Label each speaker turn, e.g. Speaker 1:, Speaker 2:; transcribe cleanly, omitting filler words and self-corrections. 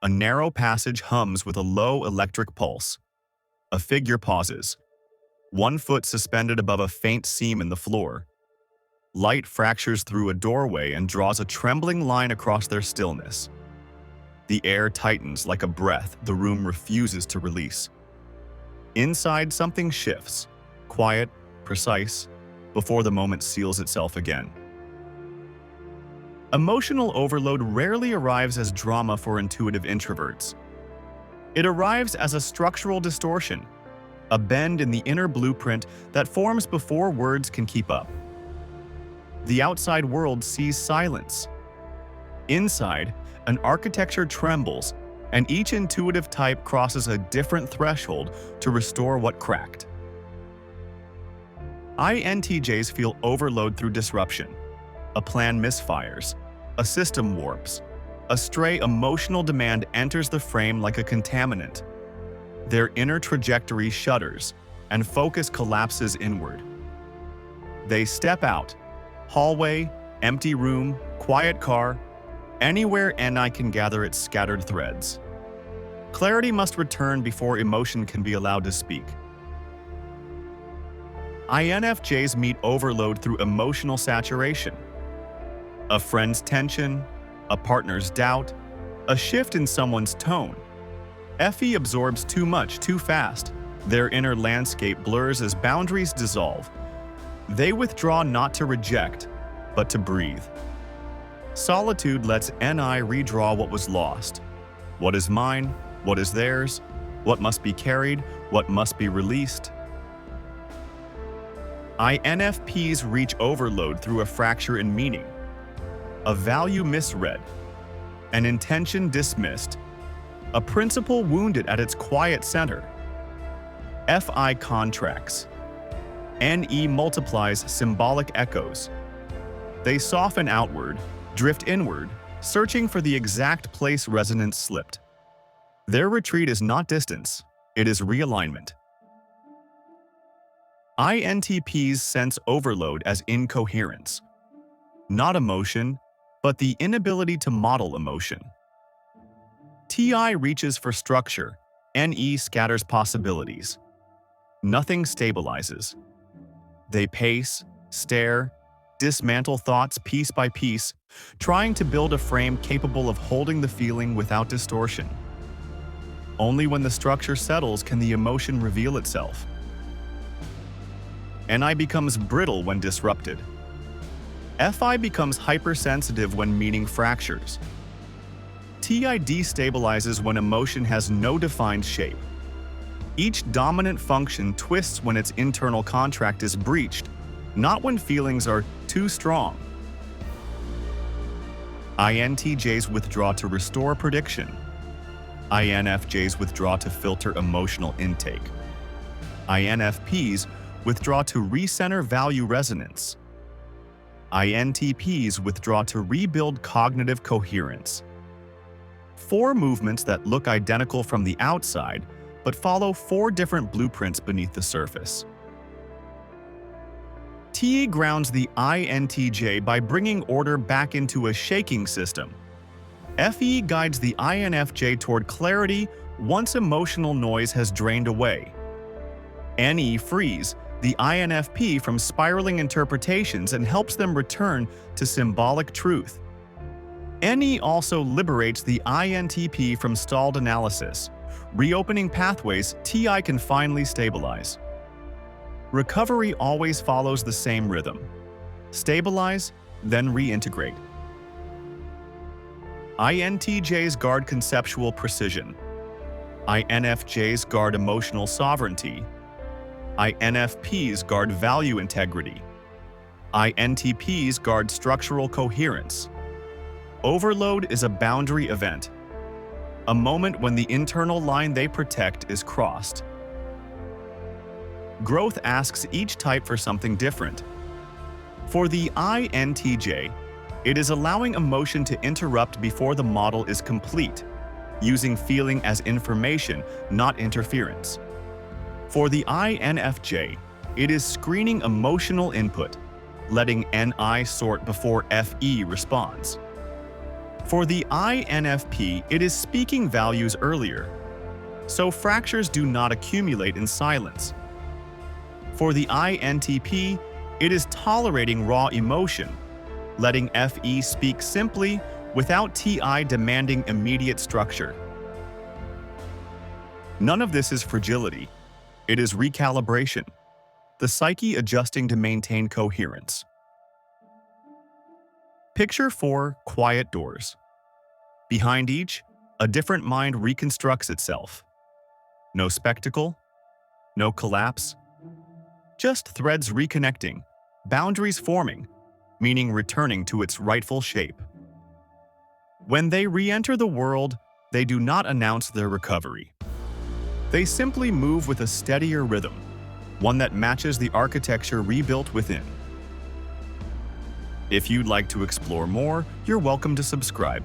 Speaker 1: A narrow passage hums with a low electric pulse. A figure pauses, one foot suspended above a faint seam in the floor. Light fractures through a doorway and draws a trembling line across their stillness. The air tightens like a breath the room refuses to release. Inside, something shifts, quiet, precise, before the moment seals itself again. Emotional overload rarely arrives as drama for intuitive introverts. It arrives as a structural distortion, a bend in the inner blueprint that forms before words can keep up. The outside world sees silence. Inside, an architecture trembles, and each intuitive type crosses a different threshold to restore what cracked. INTJs feel overload through disruption. A plan misfires, a system warps, a stray emotional demand enters the frame like a contaminant. Their inner trajectory shudders, and focus collapses inward. They step out. Hallway, empty room, quiet car, anywhere NI can gather its scattered threads. Clarity must return before emotion can be allowed to speak. INFJs meet overload through emotional saturation. A friend's tension, a partner's doubt, a shift in someone's tone. FE absorbs too much too fast. Their inner landscape blurs as boundaries dissolve. They withdraw not to reject, but to breathe. Solitude lets NI redraw what was lost. What is mine? What is theirs? What must be carried? What must be released? INFPs reach overload through a fracture in meaning. A value misread. An intention dismissed. A principle wounded at its quiet center. FI contracts. NE multiplies symbolic echoes. They soften outward, drift inward, searching for the exact place resonance slipped. Their retreat is not distance, it is realignment. INTPs sense overload as incoherence. Not emotion, but the inability to model emotion. TI reaches for structure, NE scatters possibilities. Nothing stabilizes. They pace, stare, dismantle thoughts piece by piece, trying to build a frame capable of holding the feeling without distortion. Only when the structure settles can the emotion reveal itself. NI becomes brittle when disrupted. FI becomes hypersensitive when meaning fractures. TI destabilizes when emotion has no defined shape. Each dominant function twists when its internal contract is breached, not when feelings are too strong. INTJs withdraw to restore prediction. INFJs withdraw to filter emotional intake. INFPs withdraw to recenter value resonance. INTPs withdraw to rebuild cognitive coherence. Four movements that look identical from the outside, but follow four different blueprints beneath the surface. TE grounds the INTJ by bringing order back into a shaking system. FE guides the INFJ toward clarity once emotional noise has drained away. NE frees the INFP from spiraling interpretations and helps them return to symbolic truth. NE also liberates the INTP from stalled analysis, reopening pathways TI can finally stabilize. Recovery always follows the same rhythm. Stabilize, then reintegrate. INTJs guard conceptual precision. INFJs guard emotional sovereignty. INFPs guard value integrity. INTPs guard structural coherence. Overload is a boundary event, a moment when the internal line they protect is crossed. Growth asks each type for something different. For the INTJ, it is allowing emotion to interrupt before the model is complete, using feeling as information, not interference. For the INFJ, it is screening emotional input, letting NI sort before FE responds. For the INFP, it is speaking values earlier, so fractures do not accumulate in silence. For the INTP, it is tolerating raw emotion, letting FE speak simply without TI demanding immediate structure. None of this is fragility. It is recalibration, the psyche adjusting to maintain coherence. Picture 4 quiet doors. Behind each, a different mind reconstructs itself. No spectacle, no collapse, just threads reconnecting, boundaries forming, meaning returning to its rightful shape. When they re-enter the world, they do not announce their recovery. They simply move with a steadier rhythm, one that matches the architecture rebuilt within. If you'd like to explore more, you're welcome to subscribe.